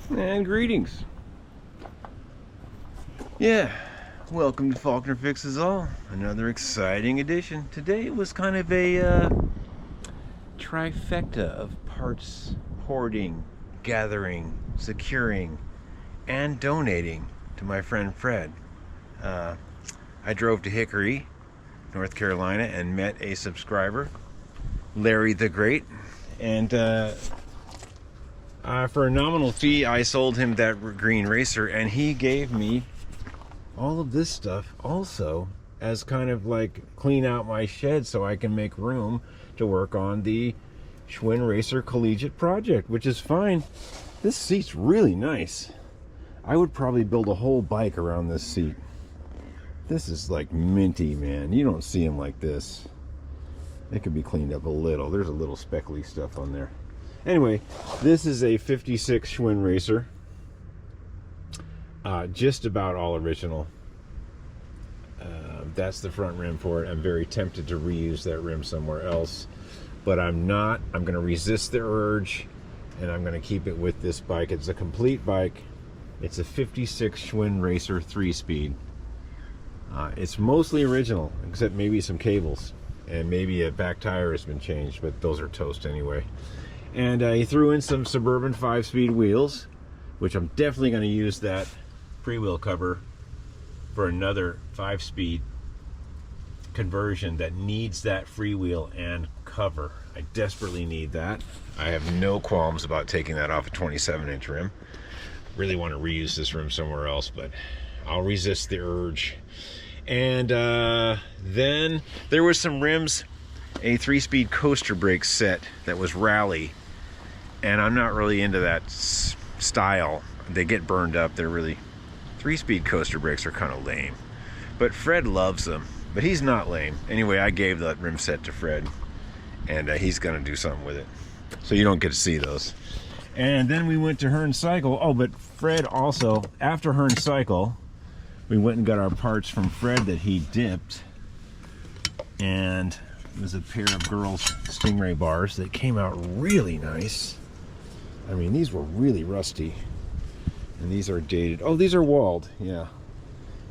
And greetings. Yeah, welcome to Faulkner Fixes All. Another exciting edition. Today was kind of a trifecta of parts hoarding, gathering, securing, and donating to my friend Fred. I drove to Hickory, North Carolina, and met a subscriber, Larry the Great, and for a nominal fee, I sold him that green racer, and he gave me all of this stuff also as kind of like clean out my shed so I can make room to work on the Schwinn Racer Collegiate project, which is fine. This seat's really nice. I would probably build a whole bike around this seat. This is like minty, man. You don't see them like this. It could be cleaned up a little. There's a little speckly stuff on there. Anyway, this is a 56 Schwinn Racer. Just about all original. That's the front rim for it. I'm very tempted to reuse that rim somewhere else, but I'm not. I'm going to resist the urge, and I'm going to keep it with this bike. It's a complete bike. It's a 56 Schwinn Racer 3-speed. It's mostly original, except maybe some cables, and maybe a back tire has been changed, but those are toast anyway. And he threw in some Suburban 5-speed wheels, which I'm definitely going to use that freewheel cover for another 5-speed conversion that needs that freewheel and cover. I desperately need that. I have no qualms about taking that off a 27-inch rim. Really want to reuse this rim somewhere else, but I'll resist the urge. And then there were some rims, a 3-speed coaster brake set that was rally, and I'm not really into that style. They get burned up. They're really 3-speed coaster brakes are kind of lame, but Fred loves them. But he's not lame. Anyway, I gave that rim set to Fred, and he's gonna do something with it, so you don't get to see those. And then we went to Hearn Cycle. Oh, but Fred also, after Hearn Cycle, we went and got our parts from Fred that he dipped, and it was a pair of girls' Stingray bars that came out really nice. I mean, these were really rusty, and these are dated. Oh, these are walled, yeah.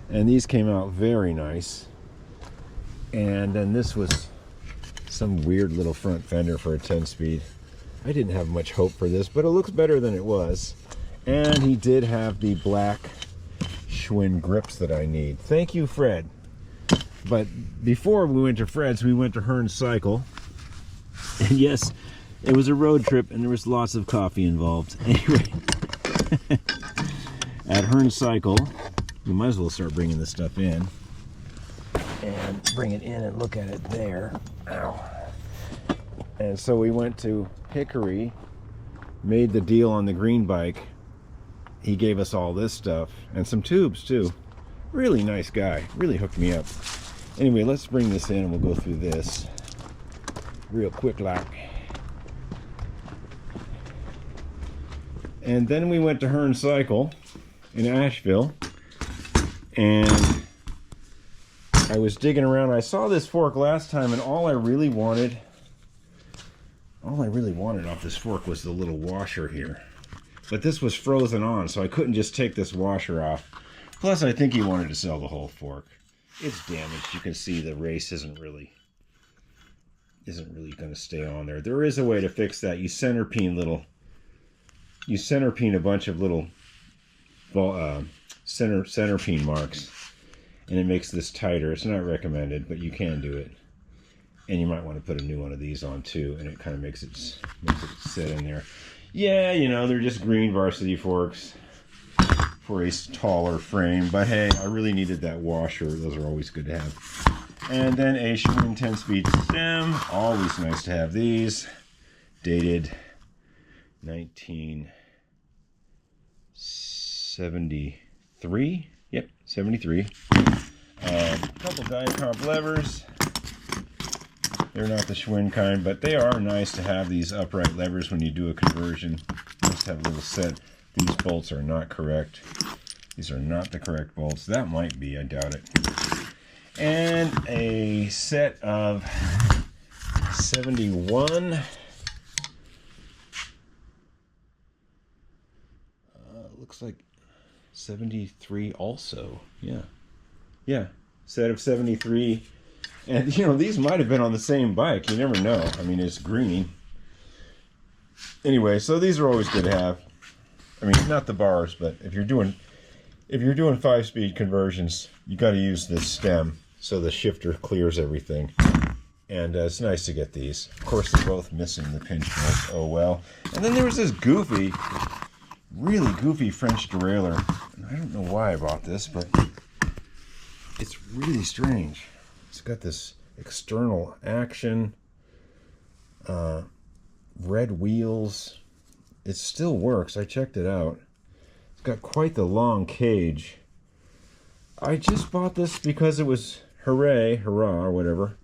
And these came out very nice. And then this was some weird little front fender for a 10-speed. I didn't have much hope for this, but it looks better than it was. And he did have the black Schwinn grips that I need. Thank you, Fred. But before we went to Fred's, we went to Hearn Cycle. And yes, it was a road trip, and there was lots of coffee involved. Anyway, at Hearn Cycle, we might as well start bringing this stuff in. And bring it in and look at it there. Ow. And so we went to Hickory, made the deal on the green bike. He gave us all this stuff and some tubes too. Really nice guy, really hooked me up. Anyway, let's bring this in and we'll go through this real quick like. And then we went to Hearn Cycle in Asheville, and I was digging around. I saw this fork last time, and all I really wanted off this fork was the little washer here. But this was frozen on, so I couldn't just take this washer off. Plus, I think he wanted to sell the whole fork. It's damaged. You can see the race isn't really going to stay on there. There is a way to fix that. You center peen a bunch of little center peen marks, and it makes this tighter. It's not recommended, but you can do it. And you might want to put a new one of these on too, and it kind of makes it sit in there. Yeah, you know, they're just green varsity forks for a taller frame, but hey, I really needed that washer. Those are always good to have. And then a Schwinn 10-speed stem. Always nice to have these. Dated 1973. Yep, 73. A couple Dynacomp levers. They're not the Schwinn kind, but they are nice to have, these upright levers when you do a conversion. Just have a little set. These bolts are not correct. These are not the correct bolts. That might be, I doubt it. And a set of 71 it looks like 73 also. Yeah, set of 73. And, you know, these might have been on the same bike. You never know. I mean, it's green. Anyway, so these are always good to have. I mean, not the bars, but if you're doing 5-speed conversions, you got to use this stem so the shifter clears everything. And it's nice to get these. Of course, they're both missing the pinch bolts. Oh well. And then there was this really goofy French derailleur. And I don't know why I bought this, but it's really strange. It's got this external action, red wheels. It still works. I checked it out. It's got quite the long cage. I just bought this because it was hurrah, or whatever.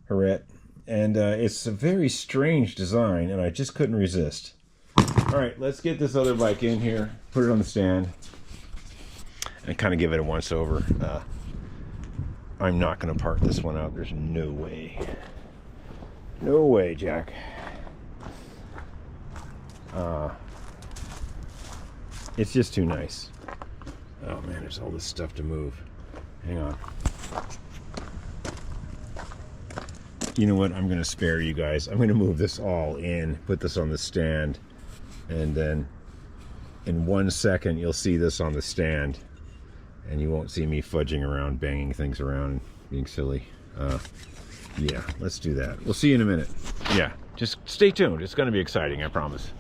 Hurrah. And it's a very strange design, and I just couldn't resist. All right, let's get this other bike in here, put it on the stand, and kind of give it a once over. I'm not going to part this one out. There's no way. No way, Jack. It's just too nice. Oh man, there's all this stuff to move. Hang on. You know what? I'm going to spare you guys. I'm going to move this all in, put this on the stand, and then in 1 second you'll see this on the stand. And you won't see me fudging around, banging things around, being silly. Yeah, let's do that. We'll see you in a minute. Yeah, just stay tuned. It's going to be exciting, I promise.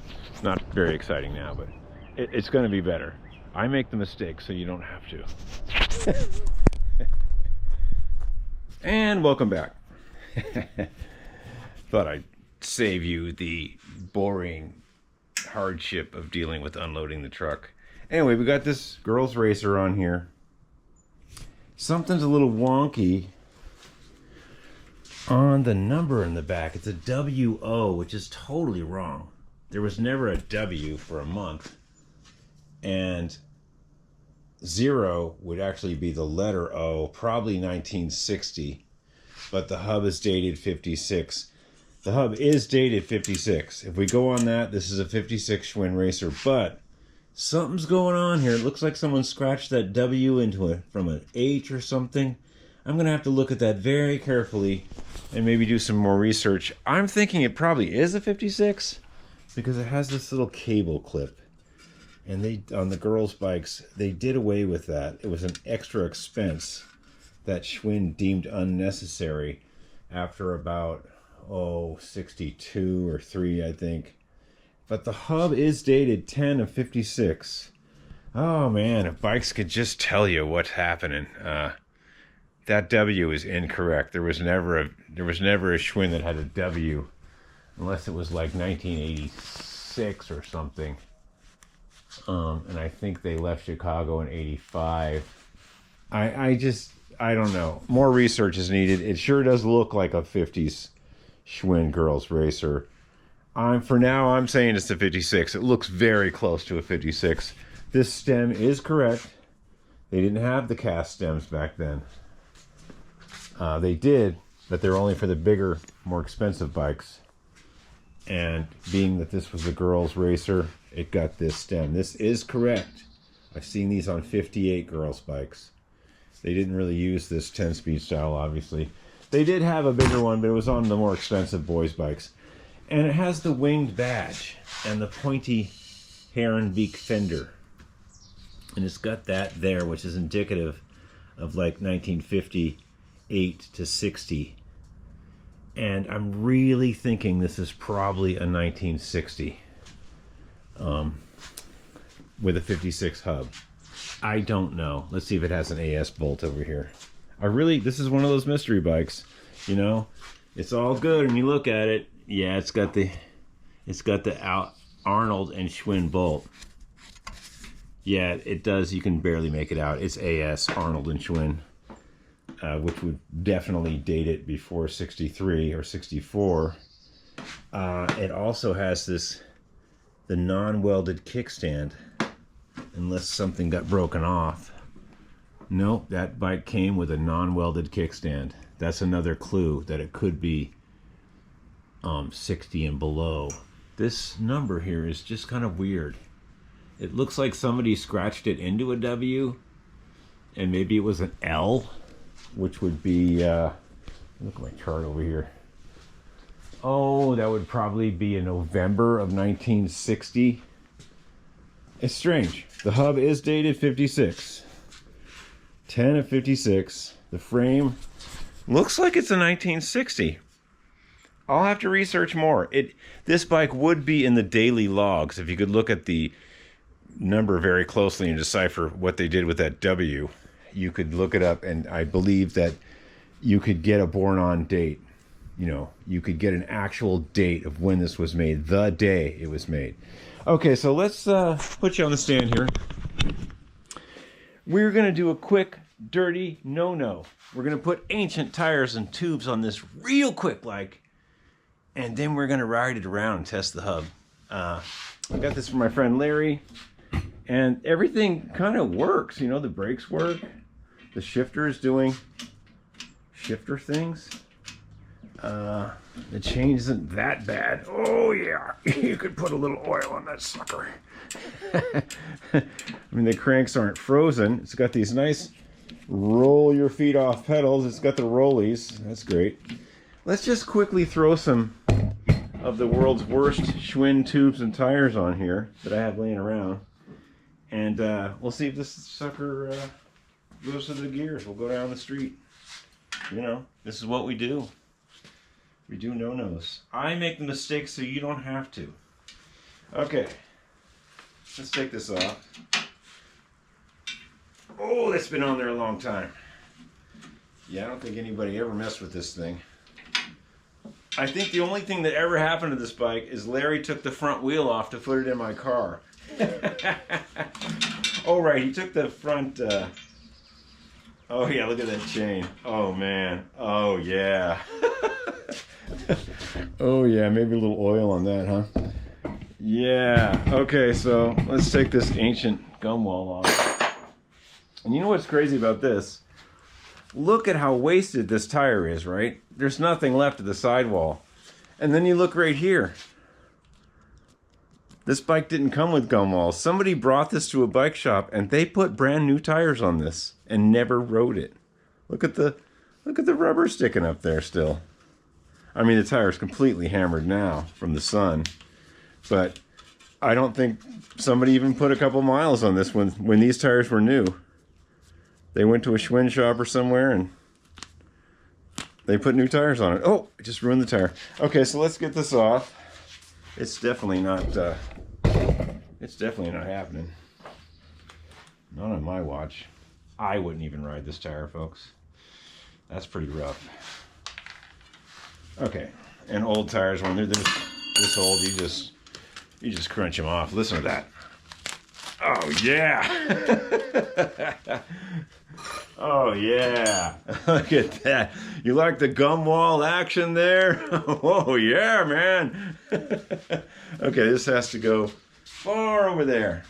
Not very exciting now, but it's going to be better. I make the mistake, so you don't have to. And welcome back. Thought I'd save you the boring hardship of dealing with unloading the truck. Anyway, we got this girls' racer on here. Something's a little wonky on the number in the back. It's a WO, which is totally wrong. There was never a W for a month. And 0 would actually be the letter O, probably 1960. But the hub is dated 56. The hub is dated 56. If we go on that, this is a 56 Schwinn Racer, but something's going on here. It looks like someone scratched that W into it from an H or something. I'm going to have to look at that very carefully and maybe do some more research. I'm thinking it probably is a 56 because it has this little cable clip. And they, on the girls' bikes, they did away with that. It was an extra expense that Schwinn deemed unnecessary after about, 62 or 3, I think. But the hub is dated 10 of 56. Oh man, if bikes could just tell you what's happening. That W is incorrect. There was never a Schwinn that had a W, unless it was like 1986 or something. And I think they left Chicago in 85. I don't know. More research is needed. It sure does look like a 50s Schwinn girls racer. For now, I'm saying it's a 56. It looks very close to a 56. This stem is correct. They didn't have the cast stems back then. They did, but they're only for the bigger, more expensive bikes. And being that this was a girls racer, it got this stem. This is correct. I've seen these on 58 girls bikes. They didn't really use this 10-speed style, obviously. They did have a bigger one, but it was on the more expensive boys' bikes. And it has the winged badge and the pointy heron beak fender. And it's got that there, which is indicative of like 1958 to 60. And I'm really thinking this is probably a 1960 with a 56 hub. I don't know. Let's see if it has an AS bolt over here. This is one of those mystery bikes, you know. It's all good when you look at it. Yeah, it's got the Arnold and Schwinn bolt. Yeah, it does. You can barely make it out. It's AS Arnold and Schwinn, which would definitely date it before 63 or 64. It also has the non-welded kickstand, unless something got broken off. Nope, that bike came with a non-welded kickstand. That's another clue that it could be 60 and below. This number here is just kind of weird. It looks like somebody scratched it into a W, and maybe it was an L, which would be, look at my chart over here. Oh, that would probably be in November of 1960. It's strange. The hub is dated 56. 10 of 56. The frame looks like it's a 1960. I'll have to research more. This bike would be in the daily logs. If you could look at the number very closely and decipher what they did with that W, you could look it up, and I believe that you could get a born on date. You know, you could get an actual date of when this was made, the day it was made. Okay, so let's put you on the stand here. We're going to do a quick, dirty no-no. We're going to put ancient tires and tubes on this real quick, and then we're going to ride it around and test the hub. I got this from my friend Larry, and everything kind of works. You know, the brakes work. The shifter is doing shifter things. The chain isn't that bad. Oh yeah, you could put a little oil on that sucker. I mean, the cranks aren't frozen. It's got these nice roll your feet off pedals. It's got the rollies. That's great. Let's just quickly throw some of the world's worst Schwinn tubes and tires on here that I have laying around, and we'll see if this sucker goes to the gears. We'll go down the street. You know, this is what we do. We do no-nos. I make the mistakes so you don't have to. Okay, let's take this off. Oh, that's been on there a long time. Yeah, I don't think anybody ever messed with this thing. I think the only thing that ever happened to this bike is Larry took the front wheel off to put it in my car. Oh, right, he took the front... Oh, yeah, look at that chain. Oh, man. Oh, yeah. Oh, yeah, maybe a little oil on that, huh? Yeah. Okay, so let's take this ancient gum wall off. And you know what's crazy about this? Look at how wasted this tire is, right? There's nothing left of the sidewall. And then you look right here. This bike didn't come with gum walls. Somebody brought this to a bike shop and they put brand new tires on this and never rode it. Look at the rubber sticking up there still. I mean, the tire's completely hammered now from the sun, but I don't think somebody even put a couple miles on this when these tires were new. They went to a Schwinn shop or somewhere and they put new tires on it. Oh, I just ruined the tire. Okay, so let's get this off. It's definitely not happening. Not on my watch. I wouldn't even ride this tire, folks. That's pretty rough. Okay, and old tires, when they're this old, you just crunch them off. Listen to that. Oh yeah. Oh yeah. Look at that. You like the gum wall action there? Oh yeah, man. Okay, this has to go far over there.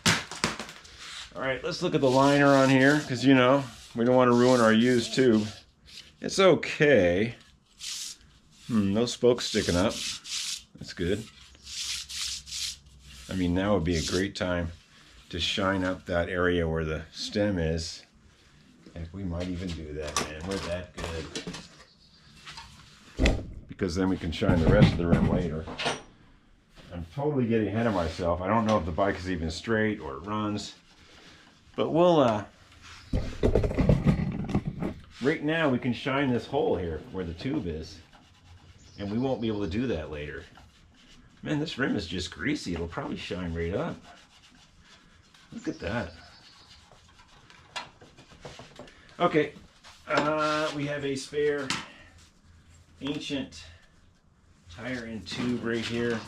All right, let's look at the liner on here, because you know we don't want to ruin our used tube. It's okay. No spokes sticking up. That's good. I mean, now would be a great time to shine up that area where the stem is. Heck, we might even do that, man. We're that good. Because then we can shine the rest of the rim later. I'm totally getting ahead of myself. I don't know if the bike is even straight or it runs. But we'll, right now we can shine this hole here where the tube is. And we won't be able to do that later. Man, this rim is just greasy. It'll probably shine right up. Look at that. Okay, we have a spare ancient tire and tube right here.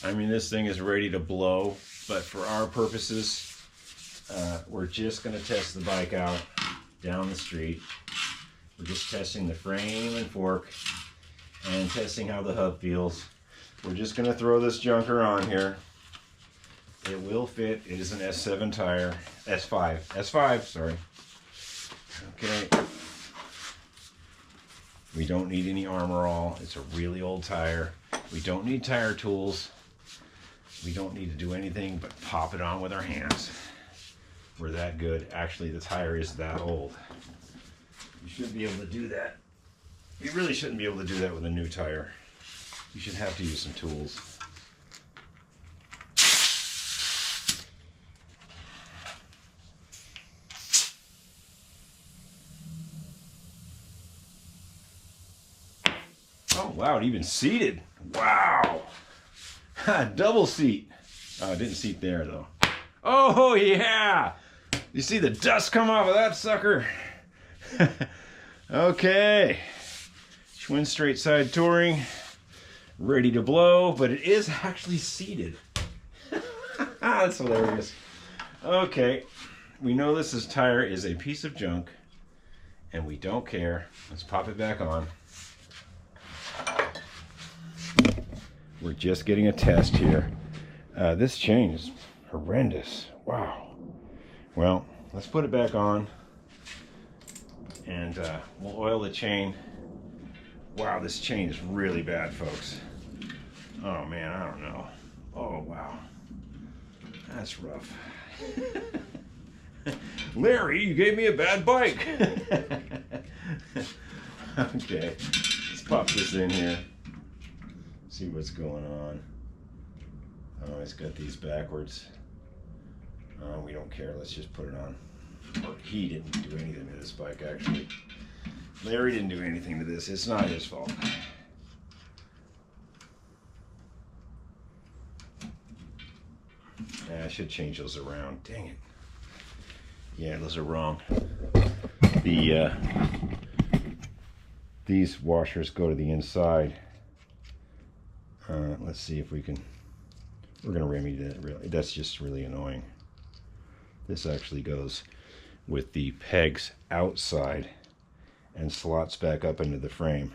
I mean, this thing is ready to blow, but for our purposes, we're just going to test the bike out down the street. We're just testing the frame and fork and testing how the hub feels. We're just going to throw this junker on here. It will fit. It is an S7 tire. S5, sorry. Okay. We don't need any armor all. It's a really old tire. We don't need tire tools. We don't need to do anything but pop it on with our hands. We're that good. Actually, the tire is that old. You should be able to do that. You really shouldn't be able to do that with a new tire. You should have to use some tools. Oh, wow, it even seated. Wow. Double seat. Oh, it didn't seat there, though. Oh, yeah. You see the dust come off of that sucker? Okay. Schwinn straight side touring. Ready to blow, but it is actually seated. That's hilarious. Okay. We know this tire is a piece of junk, and we don't care. Let's pop it back on. We're just getting a test here. This chain is horrendous. Wow. Well, let's put it back on, and we'll oil the chain. Wow, this chain is really bad, folks. Oh man, I don't know. Oh wow, that's rough. Larry, you gave me a bad bike. Okay, let's pop this in here. See what's going on. Oh, it's got these backwards. We don't care. Let's just put it on. Or he didn't do anything to this bike, actually. Larry didn't do anything to this. It's not his fault. I should change those around. Dang it. Yeah, those are wrong. These washers go to the inside. Let's see if we can. We're going to remedy that. Really, that's just really annoying. This actually goes with the pegs outside and slots back up into the frame.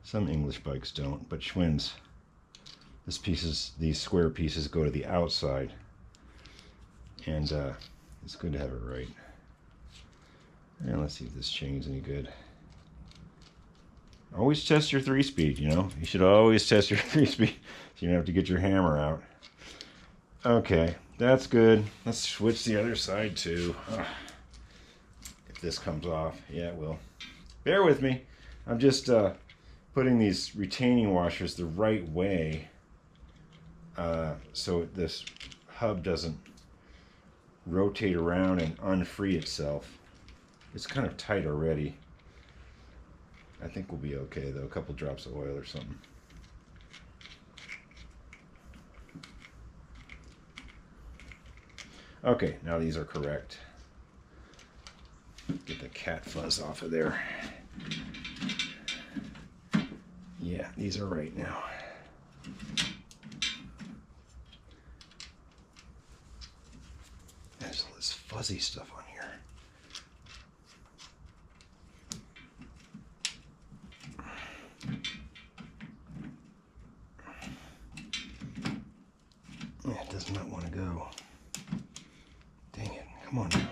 Some English bikes don't, but Schwinn's, these square pieces go to the outside, and it's good to have it right. And let's see if this chain's any good. Always test your 3-speed, you know. You should always test your 3-speed so you don't have to get your hammer out. Okay, that's good. Let's switch the other side too. If this comes off, yeah, it will. Bear with me. I'm just putting these retaining washers the right way so this hub doesn't rotate around and unfree itself. It's kind of tight already. I think we'll be okay though. A couple drops of oil or something. Okay, now these are correct. Get the cat fuzz off of there. Yeah, these are right now. There's all this fuzzy stuff on here. Yeah, it does not want to go. Dang it, come on now.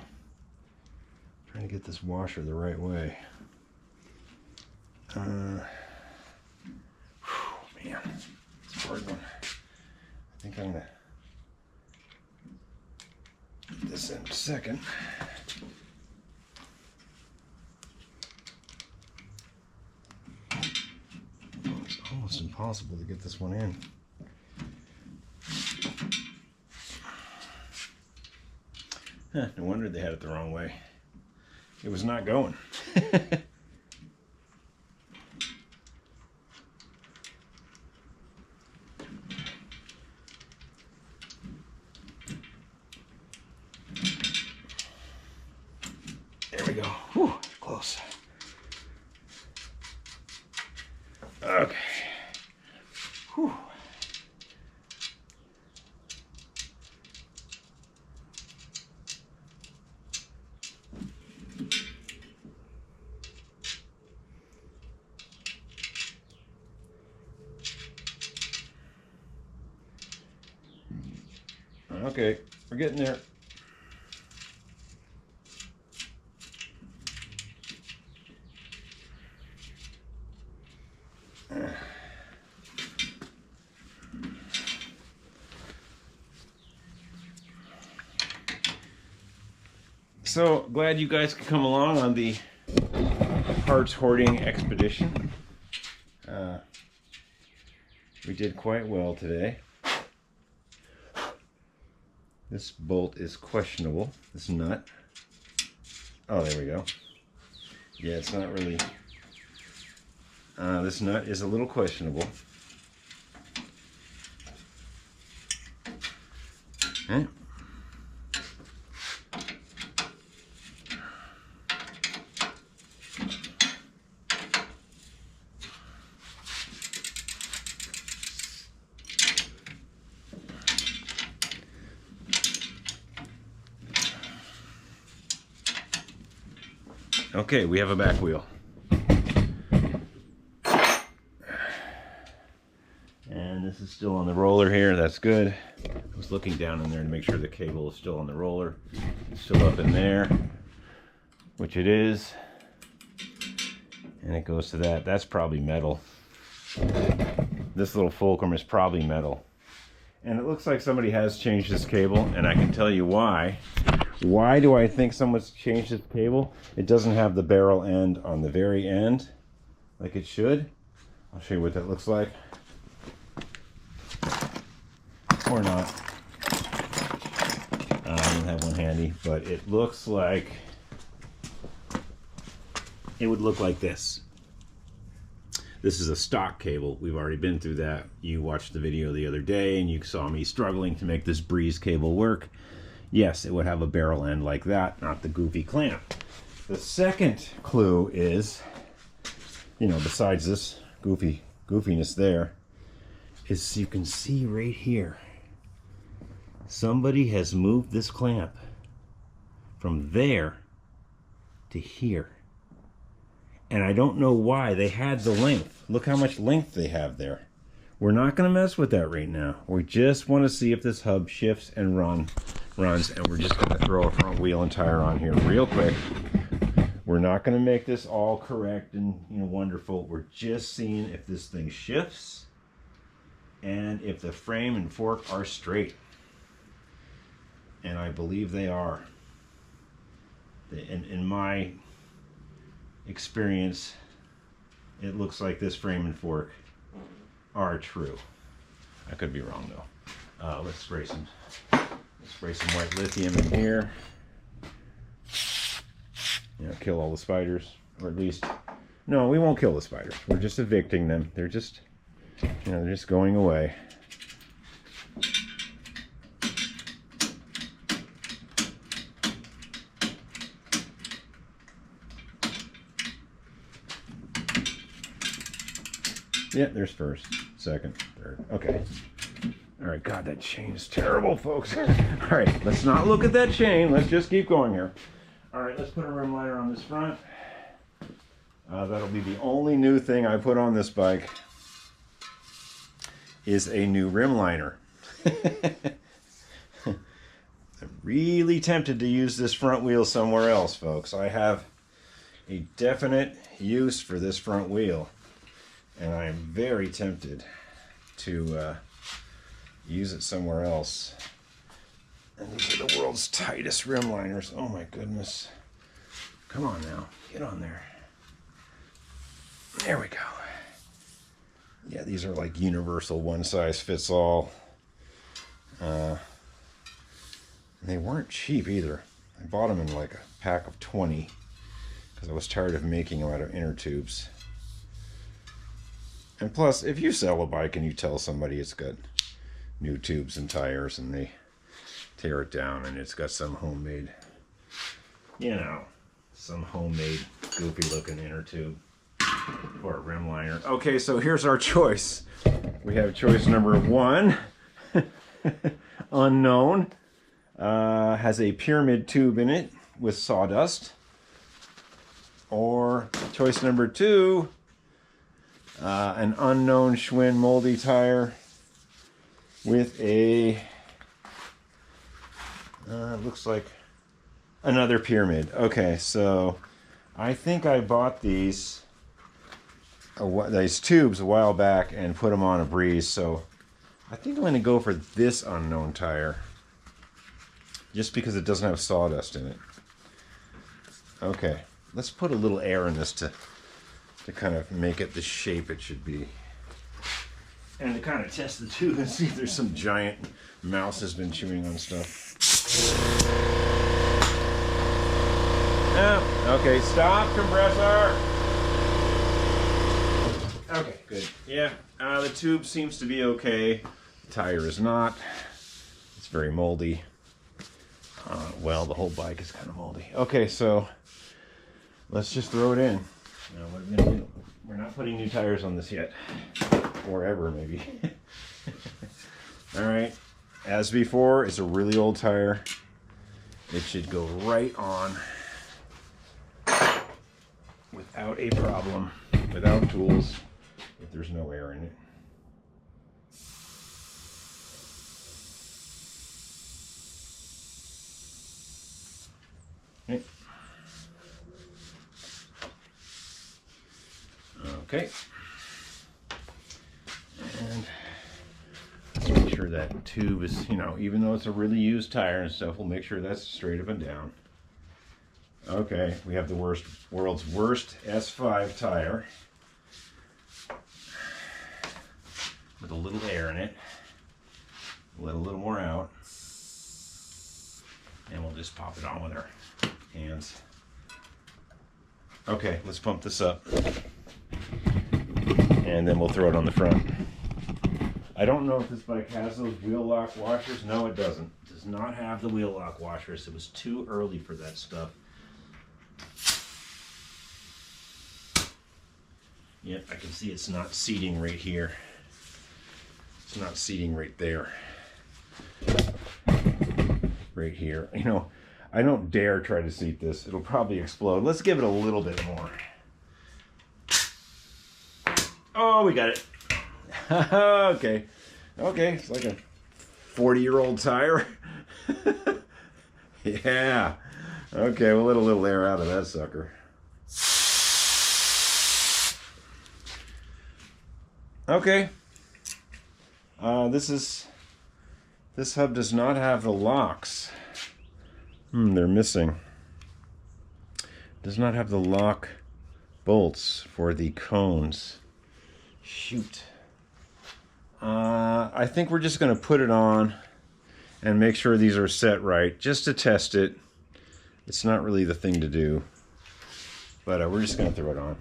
Trying to get this washer the right way. Man, it's a hard one. I think I'm gonna get this in a second. Oh, it's almost impossible to get this one in. Huh, no wonder they had it the wrong way. It was not going. There we go. Whew, close. Okay. Whew. Okay, we're getting there. So glad you guys could come along on the parts hoarding expedition. We did quite well today. This bolt is questionable, this nut. Oh, there we go. Yeah, it's not really... this nut is a little questionable. Okay. Okay, we have a back wheel. And this is still on the roller here, that's good. I was looking down in there to make sure the cable is still on the roller. It's still up in there, which it is. And it goes to that. That's probably metal. This little fulcrum is probably metal. And it looks like somebody has changed this cable, and I can tell you why. Why do I think someone's changed this cable? It doesn't have the barrel end on the very end, like it should. I'll show you what that looks like. Or not. I don't have one handy, but it looks like... it would look like this. This is a stock cable. We've already been through that. You watched the video the other day and you saw me struggling to make this Breeze cable work. Yes, it would have a barrel end like that, not the goofy clamp. The second clue is, you know, besides this goofiness there, is you can see right here, somebody has moved this clamp from there to here. And I don't know why. They had the length. Look how much length they have there. We're not going to mess with that right now. We just want to see if this hub shifts and runs. And we're just going to throw a front wheel and tire on here real quick. We're not going to make this all correct and, you know, wonderful. We're just seeing if this thing shifts and if the frame and fork are straight. And I believe they are. In my experience, it looks like this frame and fork are true. I could be wrong though. Let's spray some white lithium in here. You know, kill all the spiders, or at least, no, we won't kill the spiders. We're just evicting them. They're just, you know, they're just going away. Yeah, there's first, second, third. Okay. All right, God, that chain is terrible, folks. All right, let's not look at that chain. Let's just keep going here. All right, let's put a rim liner on this front. That'll be the only new thing I put on this bike is a new rim liner. I'm really tempted to use this front wheel somewhere else, folks. I have a definite use for this front wheel. And I'm very tempted to use it somewhere else. And these are the world's tightest rim liners. Oh my goodness. Come on now, get on there. There we go. Yeah, these are like universal, one size fits all. They weren't cheap either. I bought them in like a pack of 20 because I was tired of making them out of inner tubes. And plus, if you sell a bike and you tell somebody it's got new tubes and tires and they tear it down and it's got some homemade, you know, some homemade goofy looking inner tube or a rim liner. Okay, so here's our choice. We have choice number 1, unknown, has a pyramid tube in it with sawdust. Or choice number 2, an unknown Schwinn moldy tire with a, looks like another pyramid. Okay, so I think I bought these tubes a while back and put them on a Breeze, so I think I'm going to go for this unknown tire just because it doesn't have sawdust in it. Okay, let's put a little air in this to kind of make it the shape it should be. And to kind of test the tube and see if there's some giant mouse has been chewing on stuff. Oh, okay, stop, compressor. Okay, good. Yeah, the tube seems to be okay. The tire is not. It's very moldy. Well, the whole bike is kind of moldy. Okay, so let's just throw it in. Now, what are we gonna do? We're not putting new tires on this yet. Or ever, maybe. All right, as before, it's a really old tire. It should go right on without a problem, without tools, if there's no air in it. Okay. And let's make sure that tube is, you know, even though it's a really used tire and stuff, we'll make sure that's straight up and down. Okay, we have the world's worst S5 tire with a little air in it. Let a little more out. And we'll just pop it on with our hands. Okay, let's pump this up. And then we'll throw it on the front. I don't know if this bike has those wheel lock washers. No, it doesn't. It does not have the wheel lock washers. It was too early for that stuff. Yep, I can see it's not seating right here. It's not seating right there. Right here. You know, I don't dare try to seat this. It'll probably explode. Let's give it a little bit more. Oh, we got it. Okay. Okay, it's like a 40-year-old tire. Yeah. Okay, we'll let a little air out of that sucker. Okay. This hub does not have the locks. They're missing. Does not have the lock bolts for the cones. Shoot. I think we're just going to put it on and make sure these are set right, just to test it. It's not really the thing to do, but we're just going to throw it on.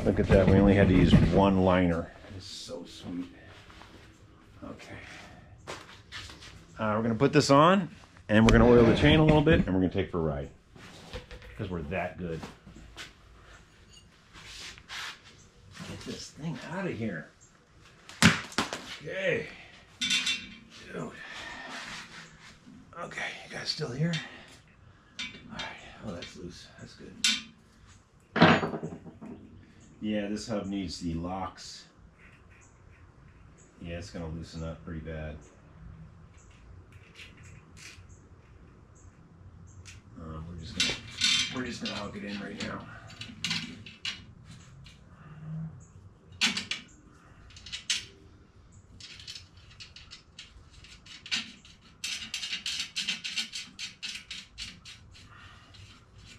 Look at that, we only had to use one liner. It's so sweet. Okay. We're going to put this on, and we're going to oil the chain a little bit, and we're going to take for a ride, because we're that good. Get this thing out of here. Okay. Dude. Okay, you guys still here? Alright. Oh, that's loose. That's good. Yeah, this hub needs the locks. Yeah, it's going to loosen up pretty bad. We're just gonna hook it in right now.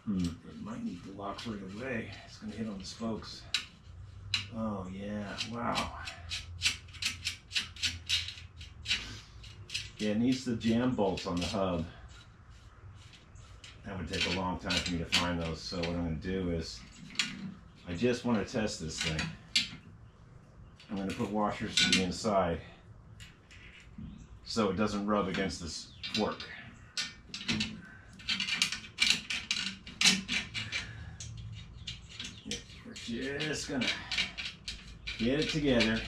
It might need to lock right away. It's gonna hit on the spokes. Oh yeah, wow. Yeah, it needs the jam bolts on the hub. That would take a long time for me to find those, so what I'm going to do is, I just want to test this thing. I'm going to put washers to the inside so it doesn't rub against this fork. We're just going to get it together.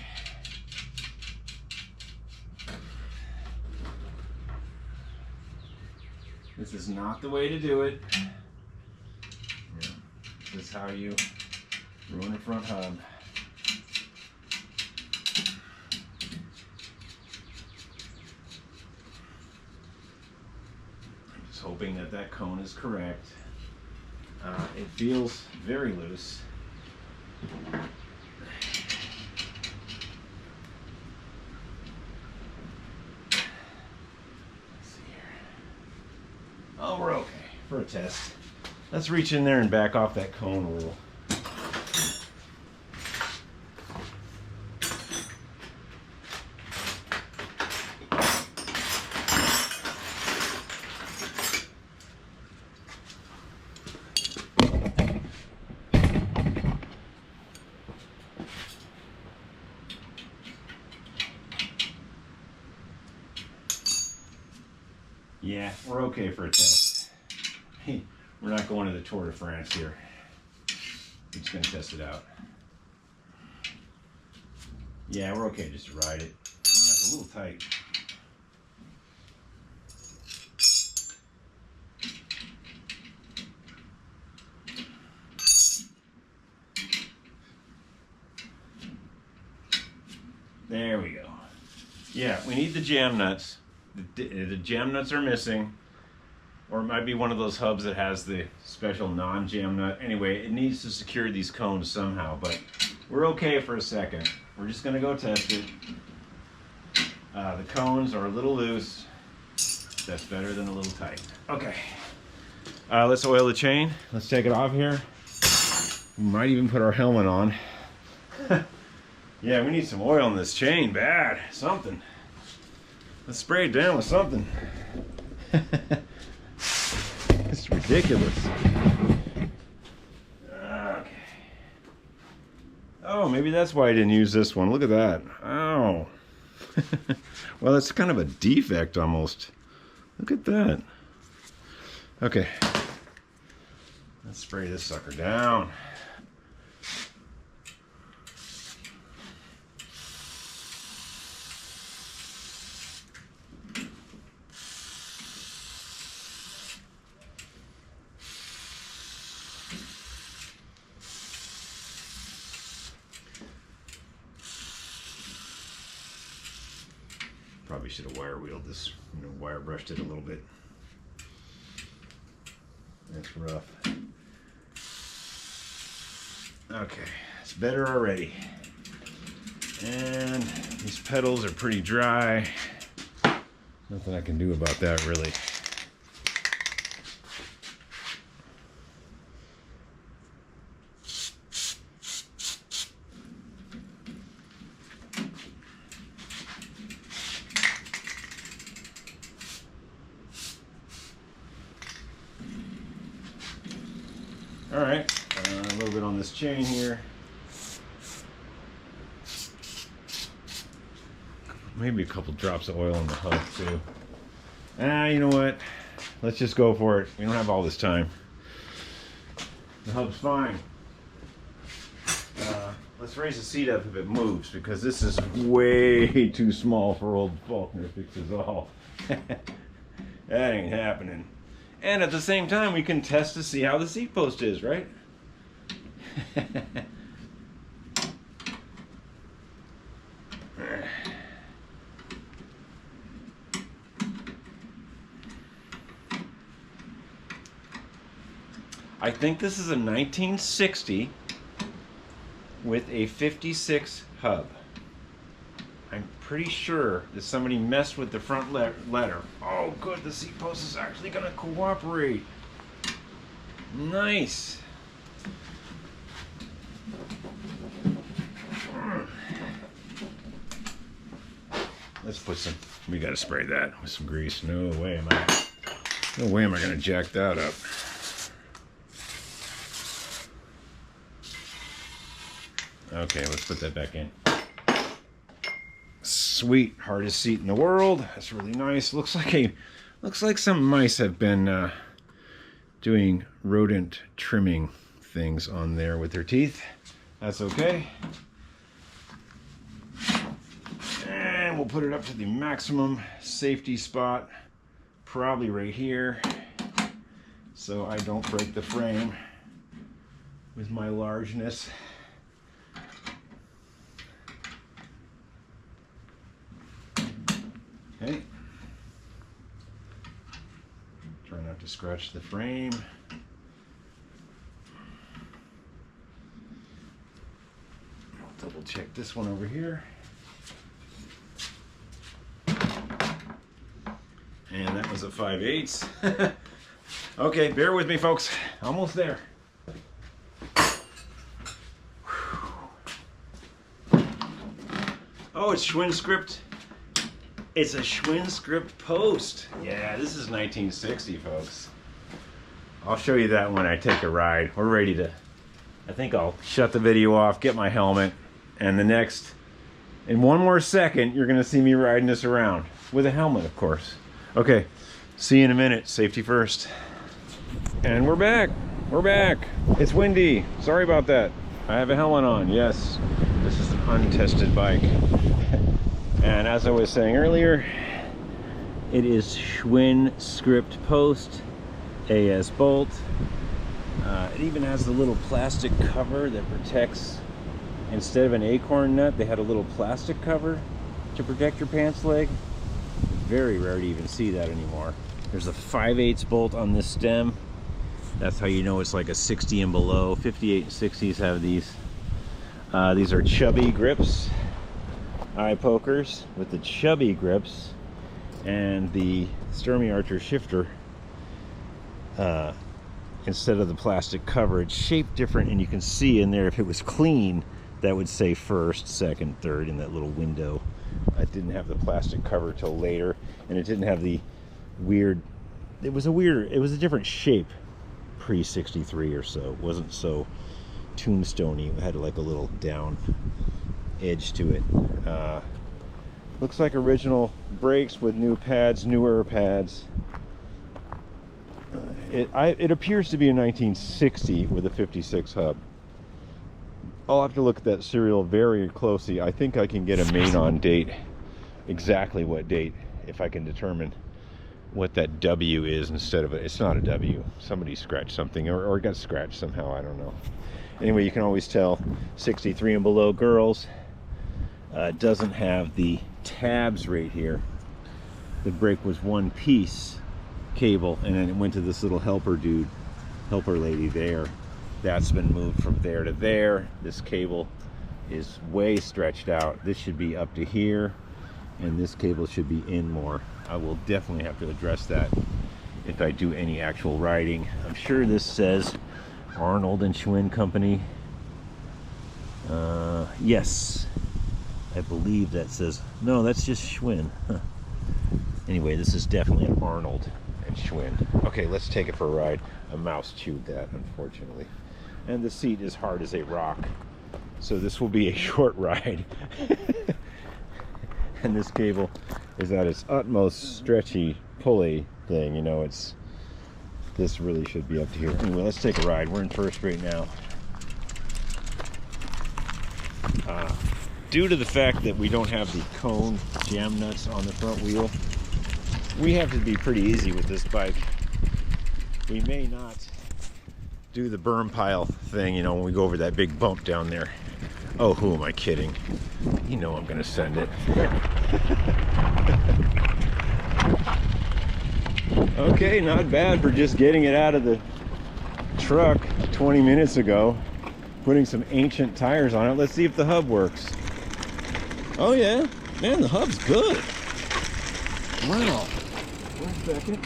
This is not the way to do it. Yeah. This is how you ruin a front hub. I'm just hoping that that cone is correct. It feels very loose. Oh, we're okay for a test. Let's reach in there and back off that cone a little. Yeah, we're okay for a test. Hey, we're not going to the Tour de France here. We're just going to test it out. Yeah, we're okay just to ride it. Oh, it's a little tight. There we go. Yeah, we need the jam nuts. The jam nuts are missing. Or it might be one of those hubs that has the special non-jam nut. Anyway, it needs to secure these cones somehow, but we're okay for a second. We're just gonna go test it. The cones are a little loose. That's better than a little tight. Okay. Let's oil the chain. Let's take it off here. We might even put our helmet on. Yeah, we need some oil in this chain, bad. Something. Let's spray it down with something. It's ridiculous. Okay. Oh, maybe that's why I didn't use this one. Look at that. Oh. Well, it's kind of a defect almost. Look at that. Okay. Let's spray this sucker down. Probably should have wire wheeled this, wire brushed it a little bit. That's rough. Okay, it's better already. And these pedals are pretty dry. Nothing I can do about that really. All right, a little bit on this chain here. Maybe a couple drops of oil on the hub too. You know what? Let's just go for it. We don't have all this time. The hub's fine. Let's raise the seat up if it moves, because this is way too small for old Faulkner fixes all. That ain't happening. And at the same time, we can test to see how the seat post is, right? I think this is a 1960 with a 56 hub. I'm pretty sure that somebody messed with the front letter. Oh, good, the seat post is actually going to cooperate. Nice. Let's put some, we got to spray that with some grease. No way am I going to jack that up. Okay, let's put that back in. Sweet, hardest seat in the world. That's really nice. Looks like some mice have been doing rodent trimming things on there with their teeth. That's okay. And we'll put it up to the maximum safety spot, probably right here, so I don't break the frame with my largeness. Okay. Try not to scratch the frame. I'll double check this one over here. And that was a 5/8. Okay, bear with me, folks. Almost there. Oh, it's Schwinn script. It's a Schwinn script post. Yeah, this is 1960, folks. I'll show you that when I take a ride. We're ready to, I think I'll shut the video off, get my helmet, and in one more second, you're gonna see me riding this around. With a helmet, of course. Okay, see you in a minute. Safety first. And we're back. We're back. It's windy. Sorry about that. I have a helmet on. Yes, this is an untested bike. And as I was saying earlier, it is Schwinn script post, AS bolt. It even has the little plastic cover that protects, instead of an acorn nut, they had a little plastic cover to protect your pants leg. Very rare to even see that anymore. There's a 5/8 bolt on this stem. That's how you know it's like a 60 and below. 58 and 60s have these. These are chubby grips, eye pokers with the chubby grips, and the Sturmey Archer shifter. Instead of the plastic cover, it's shaped different, and you can see in there, if it was clean, that would say first, second, third in that little window. It didn't have the plastic cover till later, and it didn't have the weird, it was a different shape pre-63 or so. It wasn't so tombstoney. It had like a little down edge to it. Looks like original brakes with new pads, newer pads. It appears to be a 1960 with a 56 hub. I'll have to look at that serial very closely. I think I can get a main on date, exactly what date, if I can determine what that W is instead of it's not a W. Somebody scratched something, or it got scratched somehow, I don't know. Anyway, you can always tell 63 and below girls. Doesn't have the tabs right here. The brake was one piece cable, and then it went to this little helper lady there. That's been moved from there to there. This cable is way stretched out. This should be up to here, and this cable should be in more. I will definitely have to address that if I do any actual riding. I'm sure this says Arnold and Schwinn Company. Yes, I believe that says, no, that's just Schwinn. Huh. Anyway, this is definitely an Arnold and Schwinn. Okay, let's take it for a ride. A mouse chewed that, unfortunately. And the seat is hard as a rock, so this will be a short ride. And this cable is at its utmost stretchy pulley thing, you know. This really should be up to here. Anyway, let's take a ride. We're in first right now. Due to the fact that we don't have the cone jam nuts on the front wheel, we have to be pretty easy with this bike. We may not do the berm pile thing, you know, when we go over that big bump down there. Oh, who am I kidding? You know I'm gonna send it. Okay, not bad for just getting it out of the truck 20 minutes ago. Putting some ancient tires on it. Let's see if the hub works. Oh yeah, man, the hub's good. Wow. 1 second.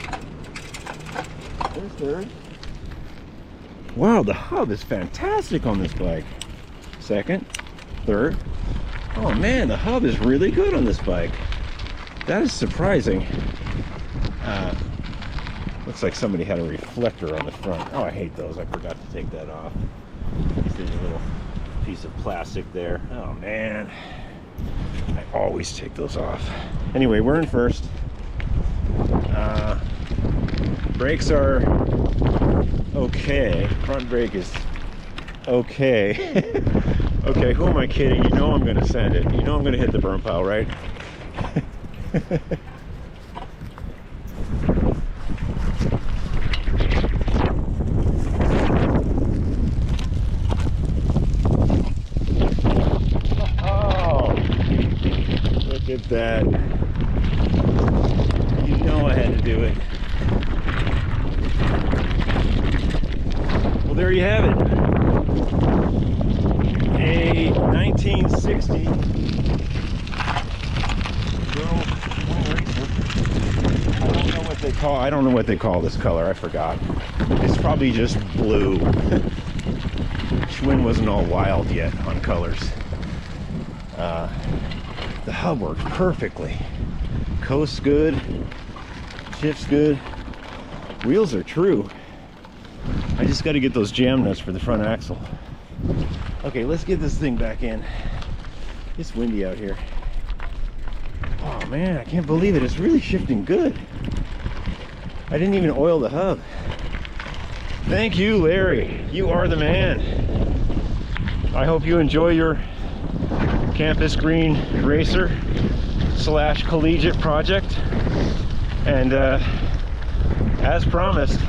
There's third. Wow, the hub is fantastic on this bike. Second, third. Oh man, the hub is really good on this bike. That is surprising. Looks like somebody had a reflector on the front. Oh, I hate those. I forgot to take that off. See the little piece of plastic there. Oh man, I always take those off. Anyway, we're in first. Brakes are okay. Front brake is okay. Okay, who am I kidding? You know I'm gonna send it. You know I'm gonna hit the burn pile, right? Look at that. You know I had to do it. Well, there you have it. A 1960 girl Schwinn Racer. I don't know what the call, I don't know what they call this color, I forgot. It's probably just blue. Schwinn wasn't all wild yet on colors. The hub works perfectly. Coast's good, shift's good, wheels are true. I just got to get those jam nuts for the front axle. Okay, let's get this thing back in. It's windy out here. Oh man, I can't believe it. It's really shifting good. I didn't even oil the hub. Thank you, Larry. You are the man. I hope you enjoy your Campus Green Racer / collegiate project. And as promised,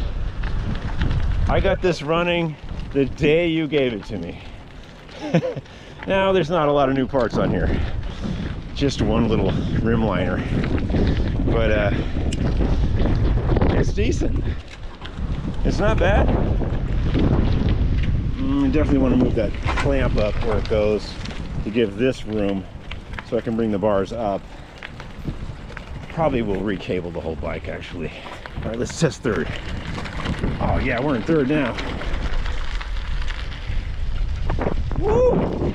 I got this running the day you gave it to me. Now, there's not a lot of new parts on here. Just one little rim liner. But it's decent. It's not bad. Definitely want to move that clamp up where it goes to give this room so I can bring the bars up. Probably will recable the whole bike, actually. All right, let's test third. Oh yeah, we're in third now. Woo!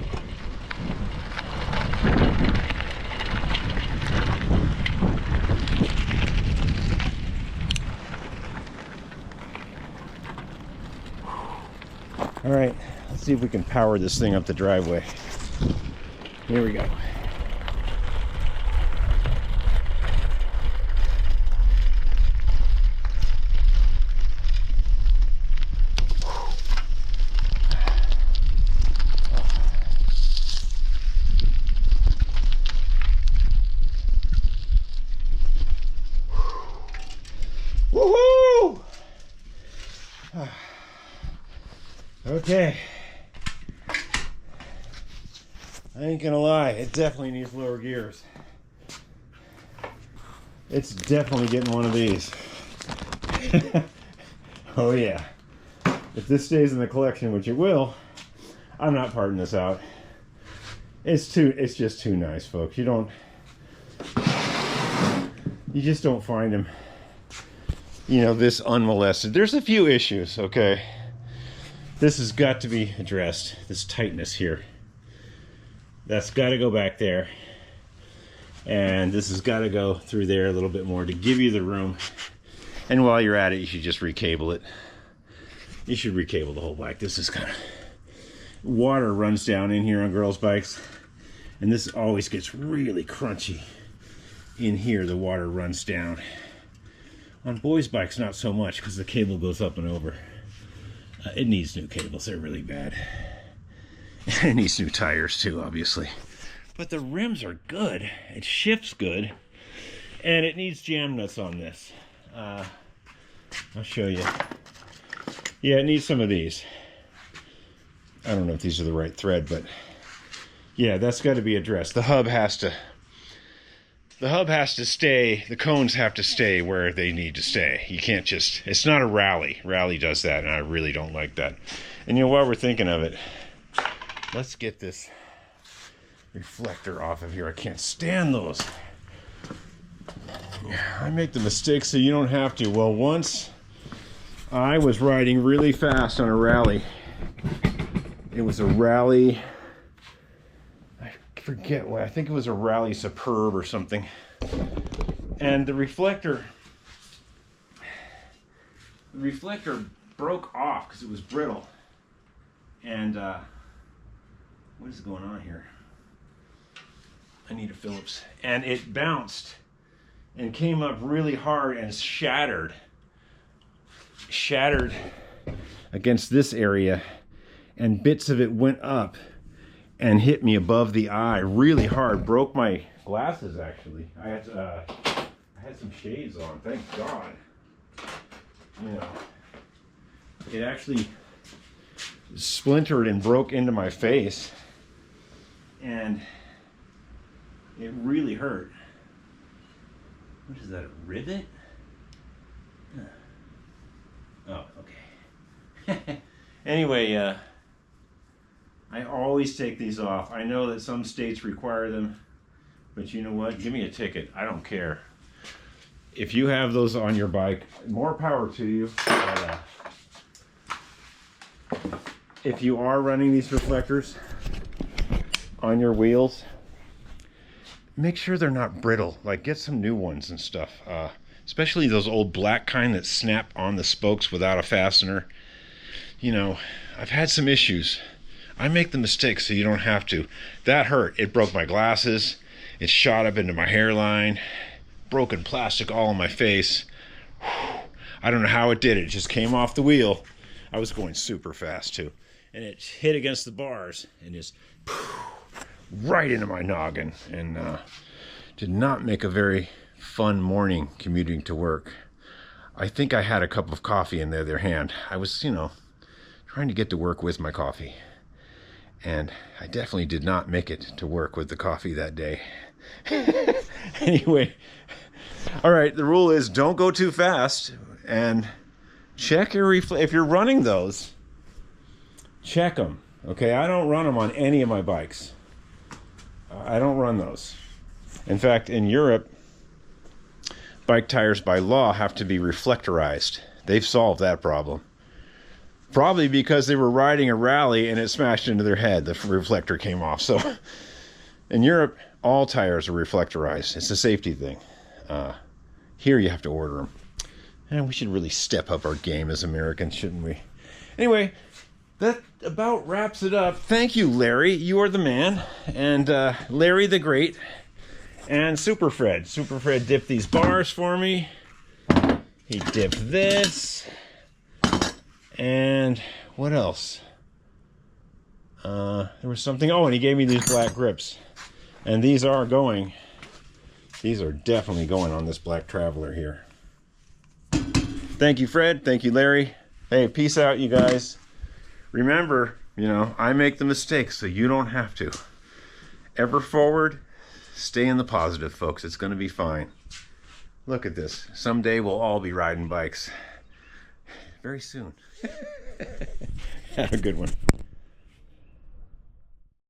All right, let's see if we can power this thing up the driveway. Here we go. Woohoo! Okay. I ain't gonna lie, it definitely needs lower gears. It's definitely getting one of these. Oh yeah. If this stays in the collection, which it will, I'm not parting this out. It's just too nice, folks. You just don't find them, you know, this unmolested. There's a few issues, okay? This has got to be addressed, this tightness here. That's got to go back there. And this has got to go through there a little bit more to give you the room. And while you're at it, you should just recable it. You should recable the whole bike. This is kind of... Water runs down in here on girls' bikes. And this always gets really crunchy. In here, the water runs down. On boys' bikes, not so much, because the cable goes up and over. It needs new cables. They're really bad. It needs new tires too, obviously. But the rims are good. It shifts good. And it needs jam nuts on this. I'll show you. Yeah, it needs some of these. I don't know if these are the right thread, but yeah, that's got to be addressed. The hub has to stay, the cones have to stay where they need to stay. You can't just, it's not a rally. Rally does that, and I really don't like that. And you know, while we're thinking of it, let's get this reflector off of here. I can't stand those. I make the mistake so you don't have to. Well, once I was riding really fast on a rally. It was a rally, I forget what, I think it was a Rally Superb or something. And the reflector broke off because it was brittle. And what is going on here? I need a Phillips. And it bounced and came up really hard and shattered against this area, and bits of it went up and hit me above the eye really hard. Broke my glasses, actually. I had some shades on, thank God. You know, it actually splintered and broke into my face, and it really hurt. What is that, a rivet? Oh, okay. Anyway, I always take these off. I know that some states require them, but you know what? Give me a ticket. I don't care. if you have those on your bike, more power to you. But, if you are running these reflectors on your wheels, make sure they're not brittle. Like, get some new ones and stuff. Especially those old black kind that snap on the spokes without a fastener. You know, I've had some issues. I make the mistake so you don't have to. That hurt. It broke my glasses. It shot up into my hairline. Broken plastic all in my face. I don't know how it did it. It just came off the wheel. I was going super fast too. And it hit against the bars and just right into my noggin. And did not make a very fun morning commuting to work. I think I had a cup of coffee in the other hand. I was, you know, trying to get to work with my coffee. And I definitely did not make it to work with the coffee that day. Anyway, all right, the rule is don't go too fast, and check your if you're running those, check them. Okay, I don't run them on any of my bikes. I don't run those. In fact, in Europe, bike tires by law have to be reflectorized. They've solved that problem. Probably because they were riding a rally and it smashed into their head. The reflector came off. So in Europe, all tires are reflectorized. It's a safety thing. Here you have to order them. And we should really step up our game as Americans, shouldn't we? Anyway, that about wraps it up. Thank you, Larry. You are the man. And Larry the Great. And Super Fred. Super Fred dipped these bars for me. He dipped this. And what else? There was something. Oh, and he gave me these black grips. And these are going. These are definitely going on this black Traveler here. Thank you, Fred. Thank you, Larry. Hey, peace out, you guys. Remember, you know, I make the mistakes, so you don't have to. Ever forward, stay in the positive, folks. It's going to be fine. Look at this. Someday we'll all be riding bikes. Very soon. Have a good one.